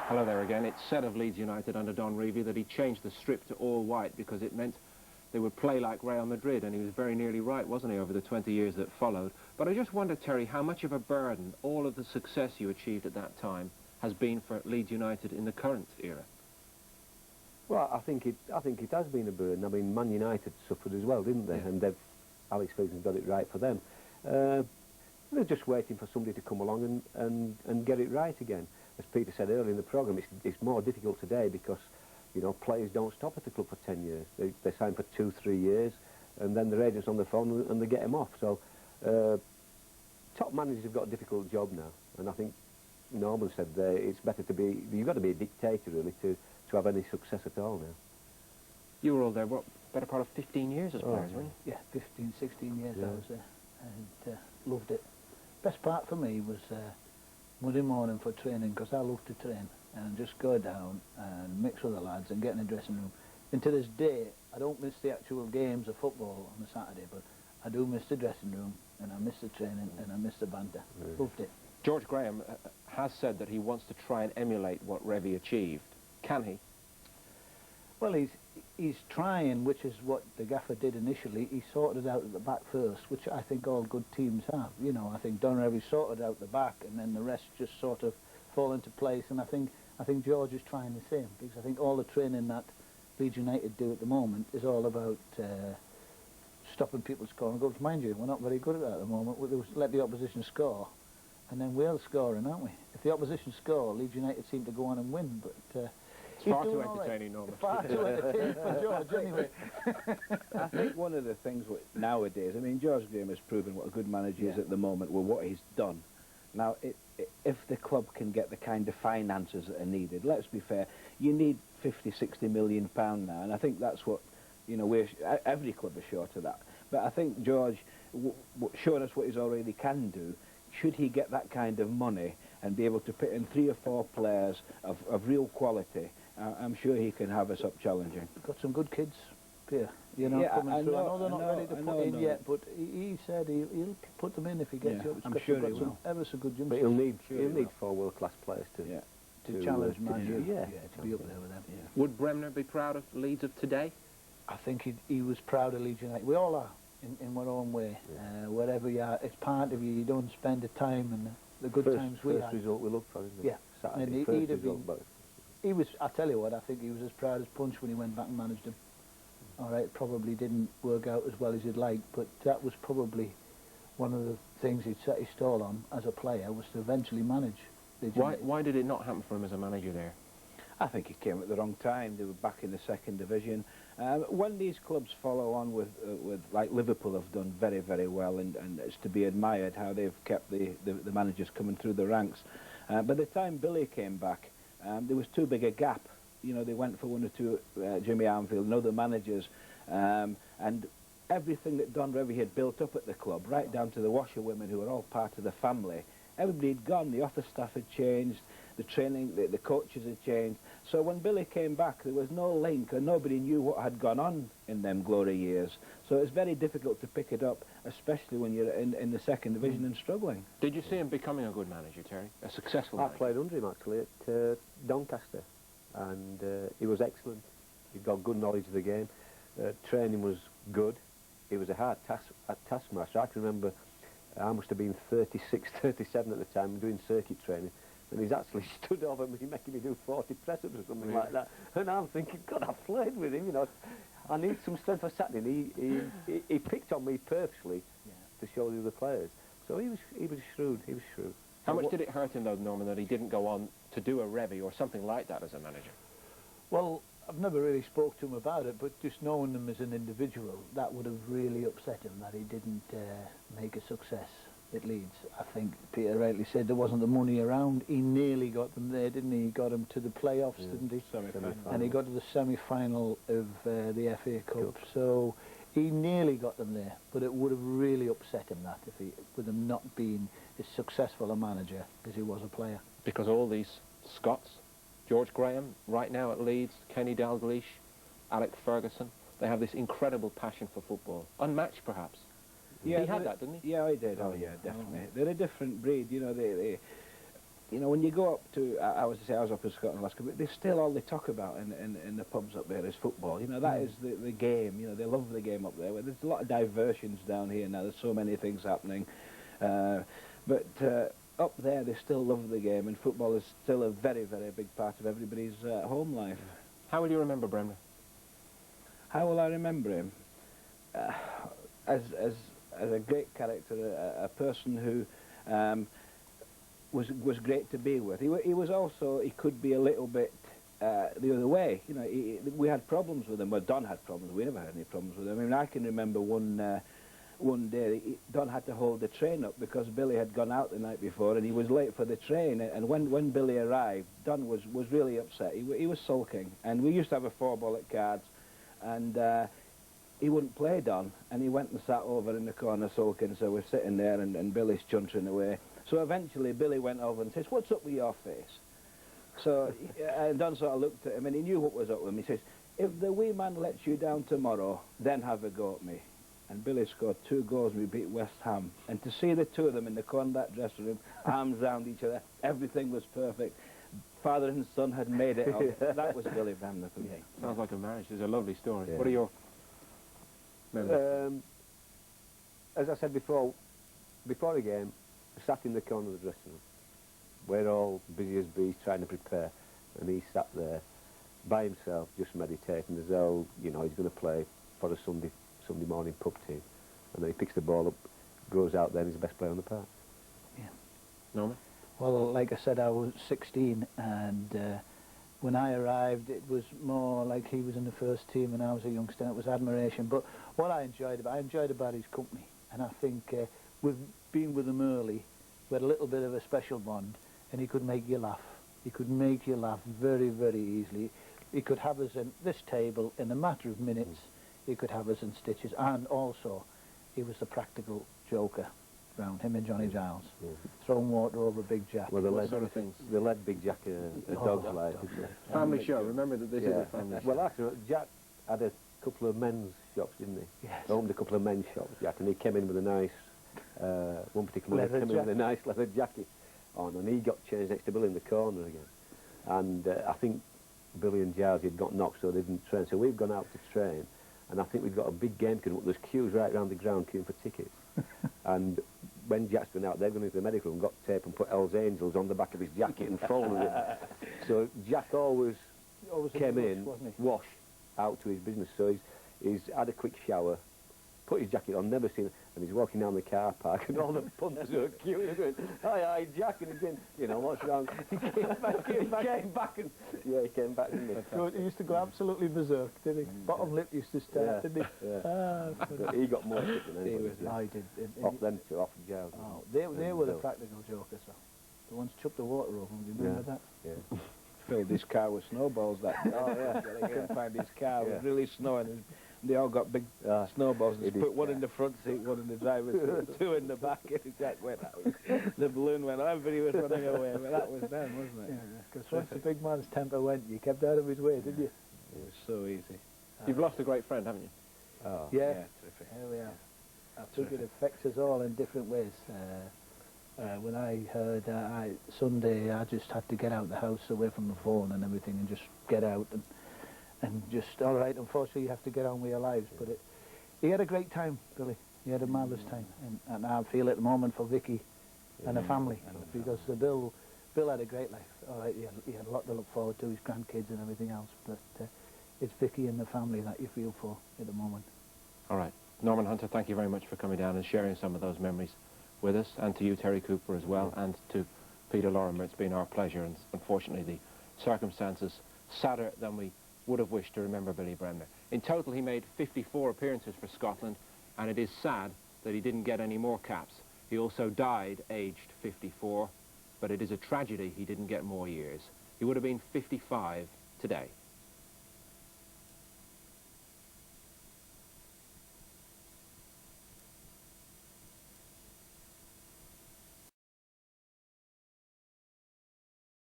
Hello there again. It's said of Leeds United under Don Revie that he changed the strip to all white because it meant they would play like Real Madrid, and he was very nearly right, wasn't he, over the 20 years that followed. But I just wonder, Terry, how much of a burden all of the success you achieved at that time has been for Leeds United in the current era? Well, I think it has been a burden. I mean, Man United suffered as well, didn't they? Yeah. And Alex Ferguson got it right for them. They're just waiting for somebody to come along and get it right again. As Peter said earlier in the programme, it's more difficult today because, you know, players don't stop at the club for 10 years. They sign for 2-3 years, and then their agent's on the phone and they get them off. So, top managers have got a difficult job now, and I think Norman said it's better to be, you've got to be a dictator really to have any success at all now. You were all there, what, better part of 15 years as players, weren't you? Yeah, 15, 16 years I was there, and loved it. Best part for me was Monday morning for training, because I love to train, and just go down and mix with the lads and get in the dressing room. And to this day, I don't miss the actual games of football on a Saturday, but I do miss the dressing room, and I miss the training, and I miss the banter. Loved it. George Graham has said that he wants to try and emulate what Revie achieved. Can he? Well, he's trying, which is what the gaffer did initially. He sorted out at the back first, which I think all good teams have. You know, I think Don Revie sorted out the back, and then the rest just sort of fall into place. And I think George is trying the same, because I think all the training that Leeds United do at the moment is all about stopping people scoring goals. Mind you, we're not very good at that at the moment. We let the opposition score, and then we're scoring, aren't we? If the opposition score, Leeds United seem to go on and win, but it's far too entertaining, Norman. Far too entertaining for George, anyway. I think one of the things nowadays, I mean, George Graham has proven what a good manager is at the moment with what he's done. Now, if the club can get the kind of finances that are needed, let's be fair, you need 50, 60 million pounds now, and I think that's what, you know, every club is short of that. But I think George, showing us what he already can do, should he get that kind of money and be able to put in 3 or 4 players of real quality, I'm sure he can have us up challenging. Got some good kids, Pierre, you know, yeah, coming through. I know they're not ready to put in yet, but he said he'll put them in if he gets up. I'm sure he will. Ever so good jump. But he'll need 4 world-class players to challenge Man U. To be up there with them. Yeah. Would Bremner be proud of Leeds of today? I think he was proud of Leeds United. We all are, in our own way. Wherever you are, it's part of you. You don't spend the time and the good times we had. First result we look for, isn't it? Yeah. Saturday, and he'd have been. He was. I tell you what, I think he was as proud as Punch when he went back and managed him. All right, probably didn't work out as well as he'd like, but that was probably one of the things he'd set his stall on as a player, was to eventually manage. Why did it not happen for him as a manager there? I think he came at the wrong time. They were back in the 2nd division. When these clubs follow on with like Liverpool have done very, very well, and it's to be admired how they've kept the managers coming through the ranks. By the time Billy came back, there was too big a gap. You know, they went for 1 or 2, Jimmy Armfield and other managers, and everything that Don Revie had built up at the club, right down to the washerwomen who were all part of the family, everybody had gone. The office staff had changed, the training, the coaches had changed. So when Billy came back, there was no link, and nobody knew what had gone on in them glory years. So it's very difficult to pick it up, especially when you're in the 2nd division and struggling. Did you see him becoming a good manager, Terry? A successful manager? I played under him, actually, at Doncaster, and he was excellent. He got good knowledge of the game. Training was good. He was a hard taskmaster. I can remember I must have been 36, 37 at the time, doing circuit training, and he's actually stood over me making me do 40 press-ups or something like that. And I'm thinking, God, I've played with him, you know. I need some strength for Saturday. He picked on me purposely to show the other players. So he was shrewd. He was shrewd. How much did it hurt him, though, Norman, that he didn't go on to do a Revie or something like that as a manager? Well, I've never really spoke to him about it, but just knowing him as an individual, that would have really upset him, that he didn't make a success at Leeds. I think Peter rightly said there wasn't the money around. He nearly got them there, didn't he? He got them to the playoffs, didn't he? Semi-final. And he got to the semi-final of the FA Cup. So he nearly got them there, but it would have really upset him, that, with him not being as successful a manager as he was a player. Because all these Scots, George Graham, right now at Leeds, Kenny Dalglish, Alex Ferguson, they have this incredible passion for football. Unmatched, perhaps. Yeah, he had that, didn't he? Yeah, he did. Oh, yeah, definitely. They're a different breed, you know. you know, when you go up to, I was up in Scotland last week, there's still all they talk about in the pubs up there is football. You know, that is the game. You know, they love the game up there. Well, there's a lot of diversions down here now. There's so many things happening. But up there, they still love the game, and football is still a very, very big part of everybody's home life. How will you remember Bremner? How will I remember him? As a great character, a person who was great to be with. He was also, he could be a little bit the other way. You know, we had problems with him. Well, Don had problems. We never had any problems with him. I mean, I can remember one day Don had to hold the train up because Billy had gone out the night before and he was late for the train. And when Billy arrived, Don was really upset. He was sulking. And we used to have a 4-ball at cards, and he wouldn't play Don, and he went and sat over in the corner sulking. So we're sitting there, and Billy's chuntering away. So eventually Billy went over and says, "What's up with your face?" So and Don sort of looked at him, and he knew what was up with him. He says, "If the wee man lets you down tomorrow, then have a go at me." And Billy scored 2 goals and we beat West Ham. And to see the two of them in the corner of that dressing room, arms round each other, everything was perfect. Father and son had made it up. That was Billy Bremner for me. Sounds like a marriage. It's a lovely story. Yeah. What are your memories? As I said before the game, I sat in the corner of the dressing room. We're all busy as bees trying to prepare, and he sat there by himself, just meditating as though, you know, he's going to play for a Sunday morning pub team. And then he picks the ball up, goes out there, and he's the best player on the park. Yeah. Norman? Well, like I said, I was 16, and when I arrived, it was more like he was in the first team and I was a youngster. It was admiration. But what I enjoyed about his company, and I think with being with him early, we had a little bit of a special bond, and he could make you laugh. He could make you laugh very, very easily. He could have us in this table in a matter of minutes. He could have us in stitches, and also he was the practical joker round him and Johnny Giles, throwing water over Big Jack. Well, What sort of things? They led Big Jack a dog's life. Family show. Remember that this is a family show. Well, actually, Jack had a couple of men's shops, didn't he? Yes. Owned a couple of men's shops, Jack, and he came in with a nice, one particular Leather came in with a jacket. nice leather jacket on, and he got changed next to Billy in the corner again. And I think Billy and Giles had got knocked, so they didn't train. So we've gone out to train, and I think we've got a big game because there's queues right around the ground queuing for tickets. And when Jack's been out, they've gone into the medical room, got tape and put Hell's Angels on the back of his jacket and folded it. So Jack always came in, wash, out to his business. So he's had a quick shower, put his jacket on, never seen it, and he's walking down the car park, and all the punters are queuing, going, "Hi, Jack," and he's in, you know, what's wrong? He came back, and yeah, he came back, didn't he? So he used to go absolutely berserk, didn't he? Bottom lip used to start, didn't he? Yeah. But he got more sick than anybody. I did. Off them two, off Giles. Oh, they were the practical jokers, though. The ones chucked the water over them, do you remember that? Yeah. Filled his car with snowballs that day. Oh, yeah. He couldn't find his car. It was Yeah. really snowing. And they all got big snowballs. They It put is, one in the front seat, one in the driver's seat, 2 in the back. And Jack went out. The balloon went on. Everybody was running away. But that was them, wasn't it? Because once the big man's temper went, you kept out of his way, didn't you? It was so easy. You've lost a great friend, haven't you? Oh. Yeah. Terrific. Here we are. I think it affects us all in different ways. When I heard Sunday, I just had to get out of the house, away from the phone and everything, and just get out and just, all right, unfortunately you have to get on with your lives. But he had a great time, Billy. He had a marvellous time. And I feel at the moment for Vicky and her family, because Bill had a great life. All right, he had a lot to look forward to, his grandkids and everything else. But it's Vicky and the family that you feel for at the moment. All right. Norman Hunter, thank you very much for coming down and sharing some of those memories with us, and to you, Terry Cooper, as well, and to Peter Lorimer. It's been our pleasure, and unfortunately the circumstances sadder than we would have wished to remember Billy Bremner. In total, he made 54 appearances for Scotland, and it is sad that he didn't get any more caps. He also died aged 54, but it is a tragedy he didn't get more years. He would have been 55 today.